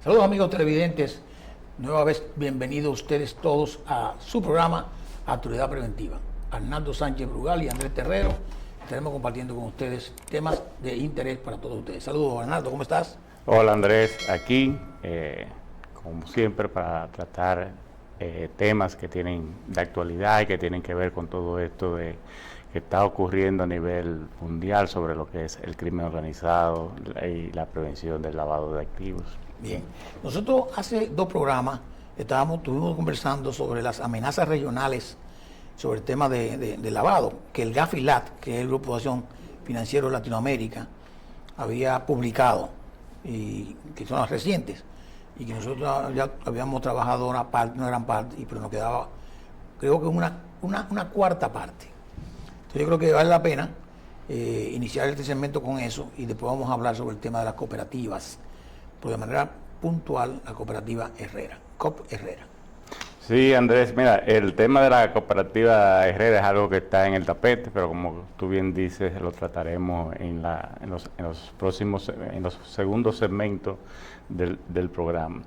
Saludos amigos televidentes, nueva vez bienvenidos ustedes todos a su programa Autoridad Preventiva. Arnaldo Sánchez Brugal y Andrés Terrero estaremos compartiendo con ustedes temas de interés para todos ustedes. Saludos Arnaldo, ¿cómo estás? Hola Andrés, aquí como siempre para tratar temas que tienen de actualidad y que tienen que ver con todo esto que está ocurriendo a nivel mundial sobre lo que es el crimen organizado y la prevención del lavado de activos. Bien, nosotros hace dos programas estuvimos conversando sobre las amenazas regionales, sobre el tema de lavado, que el GAFILAT, que es el Grupo de Acción Financiero de Latinoamérica, había publicado, y que son las recientes, y que nosotros ya habíamos trabajado una gran parte, pero nos quedaba, creo que una cuarta parte. Entonces yo creo que vale la pena iniciar este segmento con eso, y después vamos a hablar sobre el tema de las cooperativas, pero de manera puntual la cooperativa Herrera, COP Herrera. Sí, Andrés, mira, el tema de la cooperativa Herrera es algo que está en el tapete, pero como tú bien dices, lo trataremos en los segundos segmentos del programa.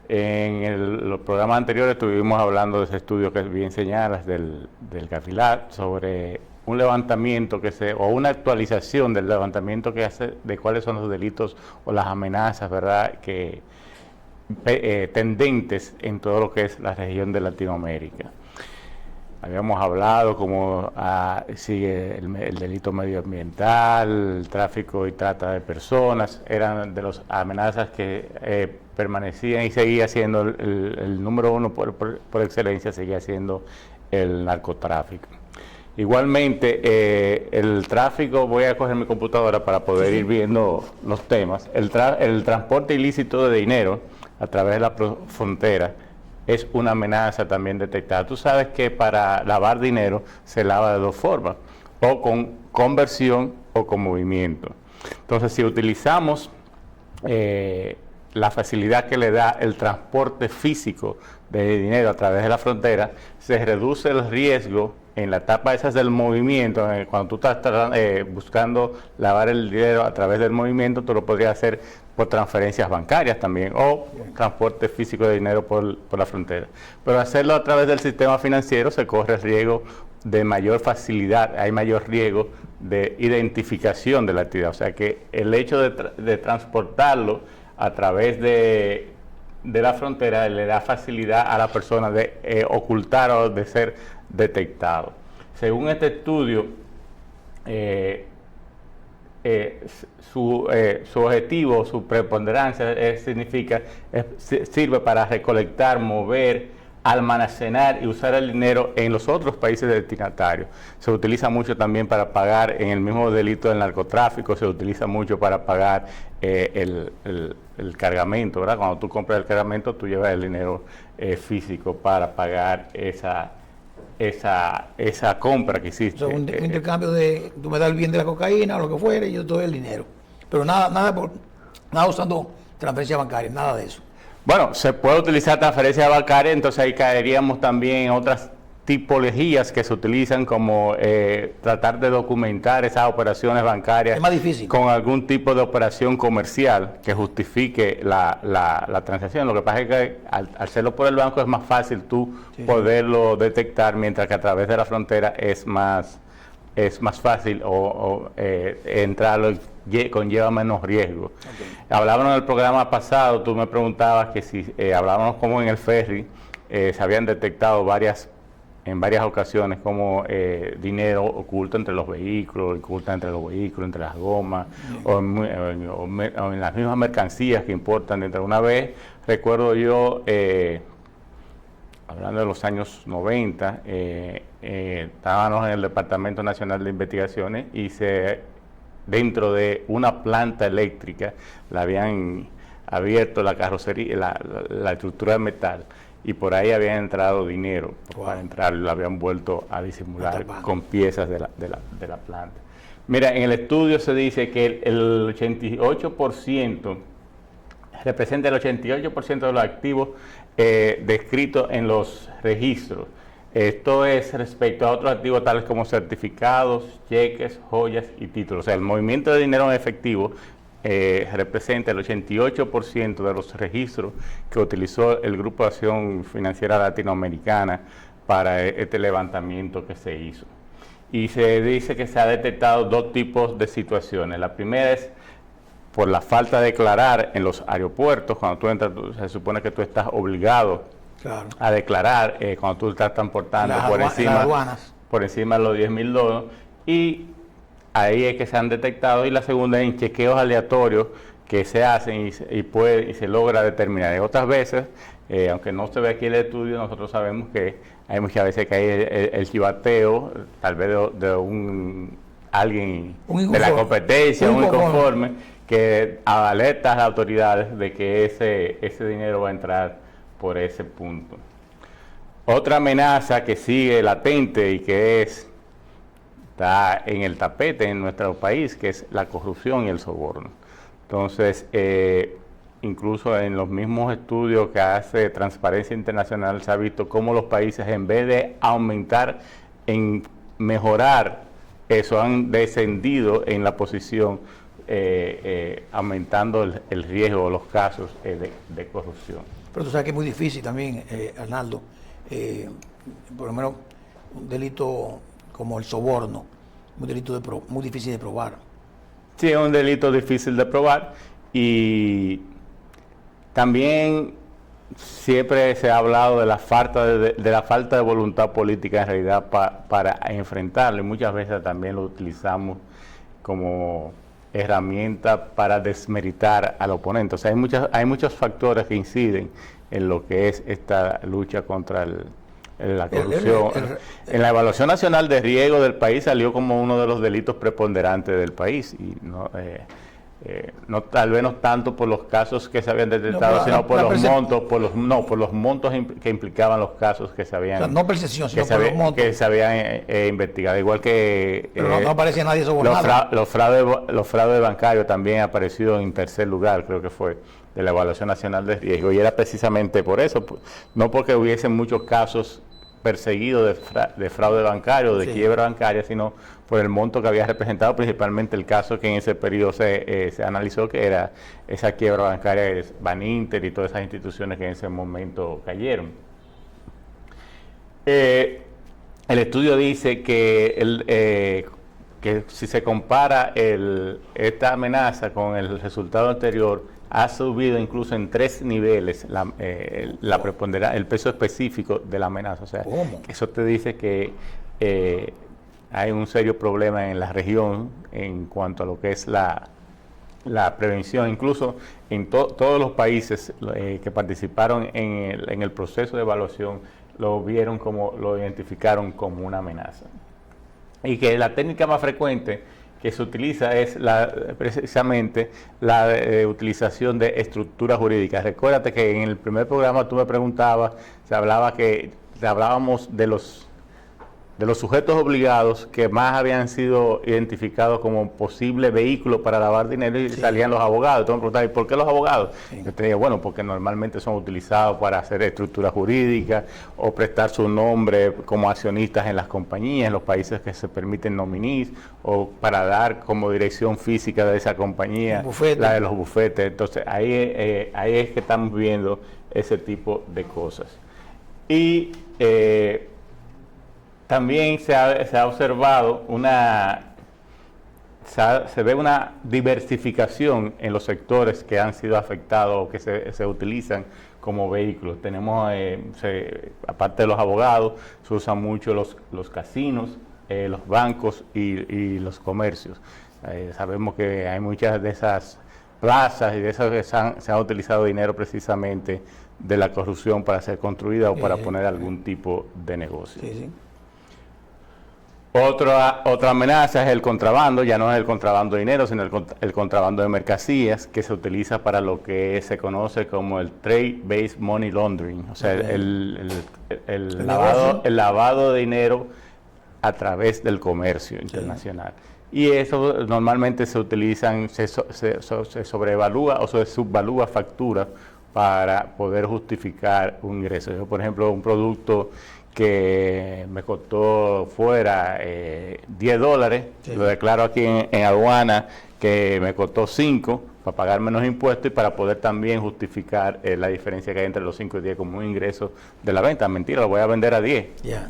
Los programas anteriores estuvimos hablando de ese estudio que bien señalas del GAFILAT sobre un levantamiento o una actualización del levantamiento que hace de cuáles son los delitos o las amenazas, ¿verdad?, que tendentes en todo lo que es la región de Latinoamérica. Habíamos hablado como sigue el delito medioambiental, el tráfico y trata de personas, eran de las amenazas que permanecían y seguía siendo el número uno por excelencia, seguía siendo el narcotráfico. Igualmente, el tráfico, voy a coger mi computadora para poder ir viendo los temas, el transporte ilícito de dinero a través de la frontera es una amenaza también detectada. Tú sabes que para lavar dinero se lava de dos formas, o con conversión o con movimiento. Entonces, si utilizamos la facilidad que le da el transporte físico de dinero a través de la frontera, se reduce el riesgo en la etapa esa del movimiento. Cuando tú estás buscando lavar el dinero a través del movimiento, tú lo podrías hacer por transferencias bancarias también, o transporte físico de dinero por la frontera. Pero hacerlo a través del sistema financiero se corre el riesgo de mayor facilidad, hay mayor riesgo de identificación de la actividad. O sea que el hecho de transportarlo a través de la frontera le da facilidad a la persona de ocultar o de ser detectado. Según este estudio, su objetivo, su preponderancia sirve para recolectar, mover, almacenar y usar el dinero en los otros países destinatarios. Se utiliza mucho también para pagar en el mismo delito del narcotráfico, se utiliza mucho para pagar el cargamento, ¿verdad? Cuando tú compras el cargamento, tú llevas el dinero físico para pagar esa compra que hiciste. O sea, un intercambio de, tú me das el bien de la cocaína o lo que fuere, y yo te doy el dinero. Pero nada usando transferencia bancaria, nada de eso. Bueno, se puede utilizar transferencia bancaria, entonces ahí caeríamos también en otras tipologías que se utilizan, como tratar de documentar esas operaciones bancarias. Es más difícil. Con algún tipo de operación comercial que justifique la transacción. Lo que pasa es que al hacerlo por el banco es más fácil tú poderlo detectar, mientras que a través de la frontera es más fácil entrarlo, conlleva menos riesgo. Okay. Hablábamos en el programa pasado, tú me preguntabas que si hablábamos como en el ferry, se habían detectado en varias ocasiones como dinero oculto entre los vehículos, entre las gomas, o en las mismas mercancías que importan dentro. Una vez, recuerdo yo, hablando de los años 90, estábamos en el Departamento Nacional de Investigaciones y dentro de una planta eléctrica le habían abierto la carrocería, la estructura de metal, y por ahí había entrado dinero. Wow. Para entrar lo habían vuelto a disimular con piezas de la planta. Mira, en el estudio se dice que el 88% representa el 88% de los activos descritos en los registros. Esto es respecto a otros activos tales como certificados, cheques, joyas y títulos. O sea, el movimiento de dinero en efectivo representa el 88% de los registros que utilizó el Grupo de Acción Financiera Latinoamericana para este levantamiento que se hizo. Y se dice que se ha detectado dos tipos de situaciones. La primera es por la falta de declarar en los aeropuertos. Cuando tú entras, se supone que tú estás obligado a declarar cuando tú estás transportando por encima de los $10,000, y ahí es que se han detectado. Y la segunda es en chequeos aleatorios que se hacen y se logra determinar. Y otras veces, aunque no se ve aquí el estudio, nosotros sabemos que hay muchas veces que hay el chivateo, tal vez de alguien de la competencia, un inconforme, que alerta a las autoridades de que ese dinero va a entrar por ese punto. Otra amenaza que sigue latente y que está en el tapete en nuestro país, que es la corrupción y el soborno. Entonces, incluso en los mismos estudios que hace Transparencia Internacional se ha visto cómo los países, en vez de aumentar en mejorar eso, han descendido en la posición, aumentando el riesgo o los casos de corrupción. Pero tú sabes que es muy difícil también, Arnaldo, por lo menos un delito como el soborno, un delito muy difícil de probar. Sí, es un delito difícil de probar, y también siempre se ha hablado de la falta de voluntad política en realidad para enfrentarlo, y muchas veces también lo utilizamos como herramienta para desmeritar al oponente. O sea, hay muchos factores que inciden en lo que es esta lucha contra la corrupción. En la Evaluación Nacional de Riesgo del país salió como uno de los delitos preponderantes del país, y no, tal vez no tanto por los casos que se habían detectado, sino por los montos que implicaban los casos que se habían, o sea, no percepción, sino por los montos que se habían investigado, igual que pero no aparece nadie sobornado. Los fraudes bancarios también aparecido en tercer lugar, creo que fue, de la Evaluación Nacional de Riesgo, y era precisamente por eso, no porque hubiesen muchos casos perseguidos de fraude bancario, de quiebra bancaria, sino por el monto que había representado, principalmente el caso que en ese periodo se analizó, que era esa quiebra bancaria de Baninter y todas esas instituciones que en ese momento cayeron. El estudio dice que si se compara esta amenaza con el resultado anterior, ha subido incluso en 3 niveles el peso específico de la amenaza. O sea, eso te dice que hay un serio problema en la región en cuanto a lo que es la prevención. Incluso en todos los países que participaron en el proceso de evaluación lo identificaron como una amenaza. Y que la técnica más frecuente que se utiliza es precisamente la utilización de estructuras jurídicas. Recuérdate que en el primer programa tú me preguntabas, hablábamos de los sujetos obligados que más habían sido identificados como posible vehículo para lavar dinero, y salían los abogados. Entonces me preguntaban, ¿y por qué los abogados? Yo te digo, bueno, porque normalmente son utilizados para hacer estructuras jurídicas o prestar su nombre como accionistas en las compañías, en los países que se permiten nominees, o para dar como dirección física de esa compañía, la de los bufetes. Entonces ahí es que estamos viendo ese tipo de cosas. Y también se ha observado se ve una diversificación en los sectores que han sido afectados o que se utilizan como vehículos. Tenemos, aparte de los abogados, se usan mucho los casinos, los bancos y los comercios. Sabemos que hay muchas de esas plazas y de esas que se ha utilizado dinero precisamente de la corrupción para ser construida o para poner algún tipo de negocio. Otra amenaza es el contrabando. Ya no es el contrabando de dinero, sino el contrabando de mercancías, que se utiliza para lo que se conoce como el Trade-Based Money Laundering, o sea, el lavado de dinero a través del comercio internacional. Y eso normalmente se utilizan, se sobrevalúa o se subvalúa facturas para poder justificar un ingreso. Por ejemplo, un producto que me costó fuera $10, Sí. lo declaro aquí en aduana que me costó 5 para pagar menos impuestos y para poder también justificar la diferencia que hay entre los 5 y 10 como un ingreso de la venta. Mentira, lo voy a vender a 10. Ya,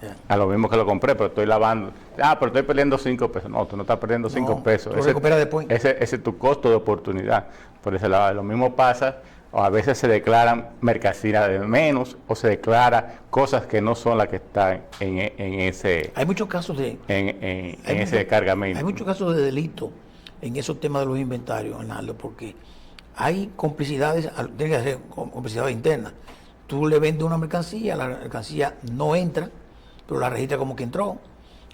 ya. A lo mismo que lo compré, pero estoy lavando. Pero estoy perdiendo 5 pesos. No, tú no estás perdiendo 5 No, pesos. tú recuperas después. Ese es tu costo de oportunidad. Por ese lado, lo mismo pasa, o a veces se declaran mercancía de menos, o se declara cosas que no son las que están en ese, Hay muchos casos de... en Hay ese mucho- cargamento. Hay muchos casos de delito en esos temas de los inventarios, Arnaldo, porque hay complicidades, tiene que ser complicidades internas. Tú le vendes una mercancía, la mercancía no entra, pero la registra como que entró,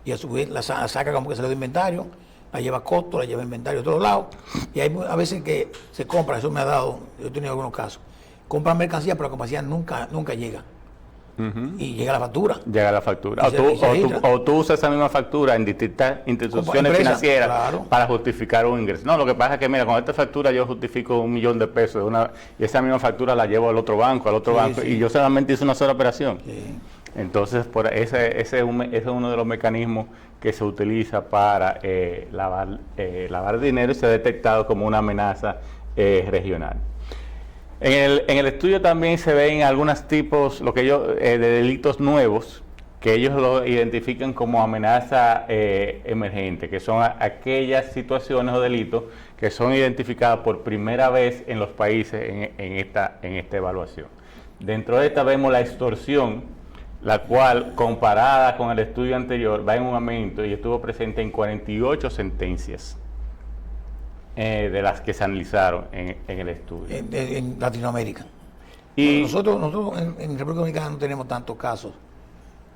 y a su vez la saca como que salió de inventario, la lleva a costo, la lleva a inventario a todos lados, y hay a veces que se compra, eso me ha dado, yo he tenido algunos casos, compran mercancía, pero la mercancía nunca llega, y llega la factura. Llega la factura. Y O tú, se registra. o tú usas esa misma factura en distintas instituciones Empresa, financieras claro. para justificar un ingreso. No, lo que pasa es que, mira, con esta factura yo justifico $1 millón de pesos y esa misma factura la llevo al otro banco, Sí, sí. y yo solamente hice una sola operación. Sí. Entonces, ese es uno de los mecanismos que se utiliza para lavar dinero y se ha detectado como una amenaza regional. En el estudio también se ven algunos tipos de delitos nuevos que ellos lo identifican como amenaza emergente, que son aquellas situaciones o delitos que son identificadas por primera vez en los países en esta evaluación. Dentro de esta vemos la extorsión, la cual, comparada con el estudio anterior, va en un aumento y estuvo presente en 48 sentencias de las que se analizaron en el estudio. En Latinoamérica. Y Nosotros en República Dominicana no tenemos tantos casos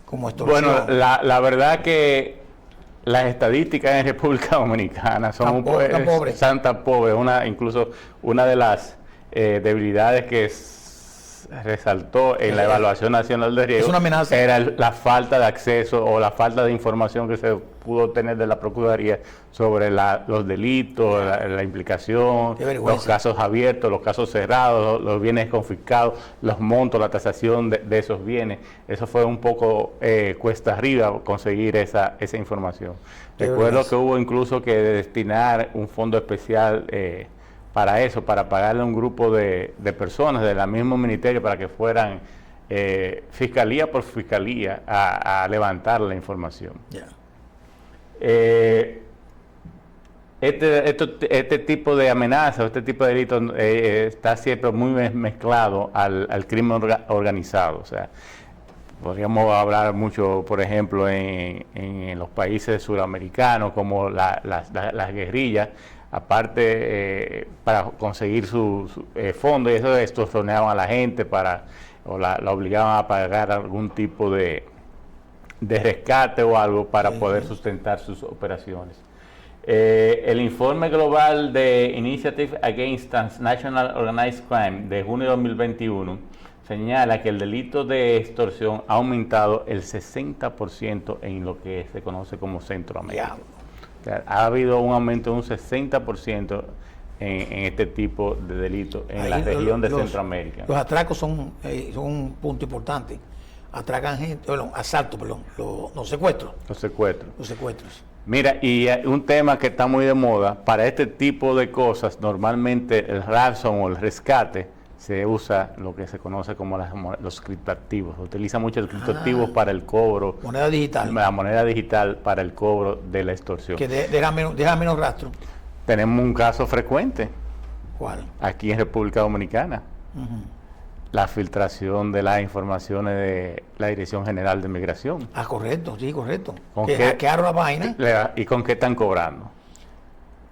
como extorsión. bueno, la verdad que las estadísticas en República Dominicana son Tan pobres. tan pobres. Incluso una de las debilidades que resaltó en la evaluación nacional de riesgo Es una amenaza. era la falta de acceso o la falta de información que se pudo obtener de la Procuraduría sobre los delitos, la implicación, Qué vergüenza. los casos abiertos, los casos cerrados, los bienes confiscados, los montos, la tasación de esos bienes. Eso fue un poco cuesta arriba conseguir esa información. Qué Recuerdo vergüenza. que hubo incluso que destinar un fondo especial para eso, para pagarle a un grupo de personas del mismo ministerio para que fueran fiscalía por fiscalía a levantar la información. Ya. Este tipo de amenazas, este tipo de delitos está siempre muy mezclado al crimen organizado. O sea, podríamos hablar mucho, por ejemplo, en los países suramericanos, como las guerrillas, aparte para conseguir sus fondos, y eso extorsionaban a la gente o la obligaban a pagar algún tipo de rescate o algo para poder sustentar sus operaciones. El informe global de Initiative Against Transnational Organized Crime de junio de 2021 señala que el delito de extorsión ha aumentado el 60% en lo que se conoce como Centroamérica. Diablo. O sea, ha habido un aumento de un 60% en este tipo de delitos en la Ahí región de los- Centroamérica. Los atracos son un punto importante. Atracan gente, los secuestros. Los secuestros. Los secuestros. Mira, y un tema que está muy de moda, para este tipo de cosas, normalmente el ransom o el rescate se usa lo que se conoce como los criptoactivos. Se utiliza mucho el criptoactivo para el cobro, Moneda digital. la moneda digital para el cobro de la extorsión. Que deja menos rastro. Tenemos un caso frecuente ¿Cuál? aquí en República Dominicana. Ujú. La filtración de las informaciones de la Dirección General de Migración. Ah, correcto, sí, correcto. ¿Con Que qué? hackearon la vaina. ¿Y con qué están cobrando?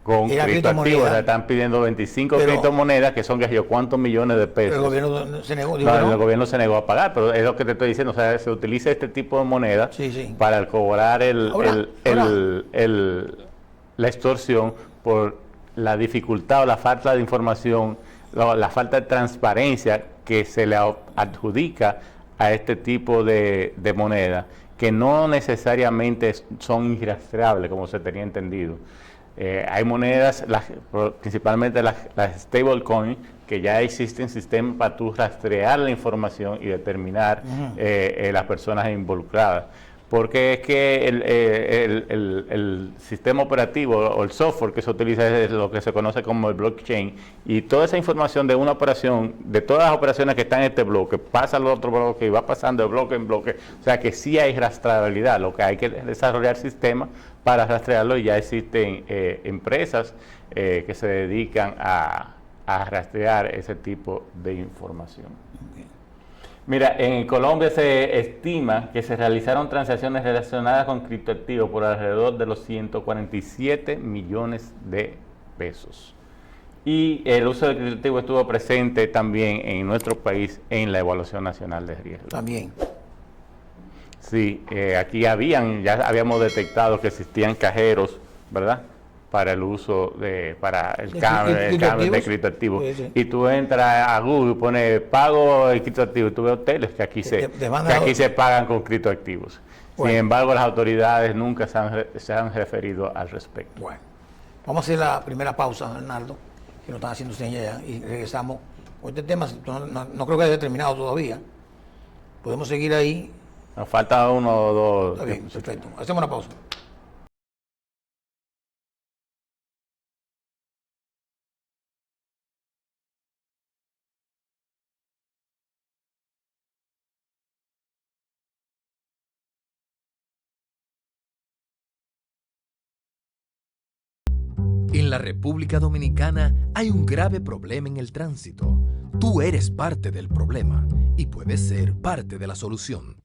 Con Era criptoactivos, criptomoneda. le están pidiendo 25 Pero- criptomonedas, que son que yo cuántos millones de Pero pesos. el gobierno se negó. Dijo No, que no. el gobierno se negó a pagar, pero es lo que te estoy diciendo, o sea, se utiliza este tipo de moneda Sí, sí. para cobrar Ahora. la extorsión por la dificultad o la falta de información, la falta de transparencia que se le adjudica a este tipo de moneda, que no necesariamente son irrastreables, como se tenía entendido. Hay monedas, principalmente las stablecoin, que ya existen sistemas para tú rastrear la información y determinar las personas involucradas. Porque es que el sistema operativo o el software que se utiliza es lo que se conoce como el blockchain, y toda esa información de una operación, de todas las operaciones que están en este bloque, pasa al otro bloque y va pasando de bloque en bloque. O sea que sí hay rastreabilidad. Lo que hay que desarrollar sistemas para rastrearlo, y ya existen empresas que se dedican a rastrear ese tipo de información. Mira, en Colombia se estima que se realizaron transacciones relacionadas con criptoactivos por alrededor de los 147 millones de pesos. Y el uso de criptoactivos estuvo presente también en nuestro país en la Evaluación Nacional de Riesgos. También. Sí, aquí ya habíamos detectado que existían cajeros, ¿verdad?, para el uso para el cambio de criptoactivos. Sí. Y tú entras a Google y pones pago de criptoactivos, y tú ves hoteles que aquí se pagan con criptoactivos. Bueno. Sin embargo, las autoridades nunca se han referido al respecto. Bueno, vamos a hacer la primera pausa, Arnaldo, que nos están haciendo señas ya, y regresamos con este tema. No creo que haya terminado todavía. Podemos seguir ahí. Nos falta uno o dos. Está bien, perfecto. Hacemos una pausa. En la República Dominicana hay un grave problema en el tránsito. Tú eres parte del problema y puedes ser parte de la solución.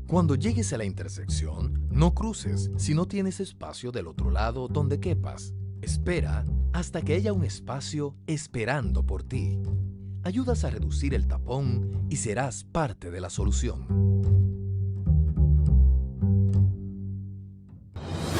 Cuando llegues a la intersección, no cruces si no tienes espacio del otro lado donde quepas. Espera hasta que haya un espacio esperando por ti. Ayudas a reducir el tapón y serás parte de la solución.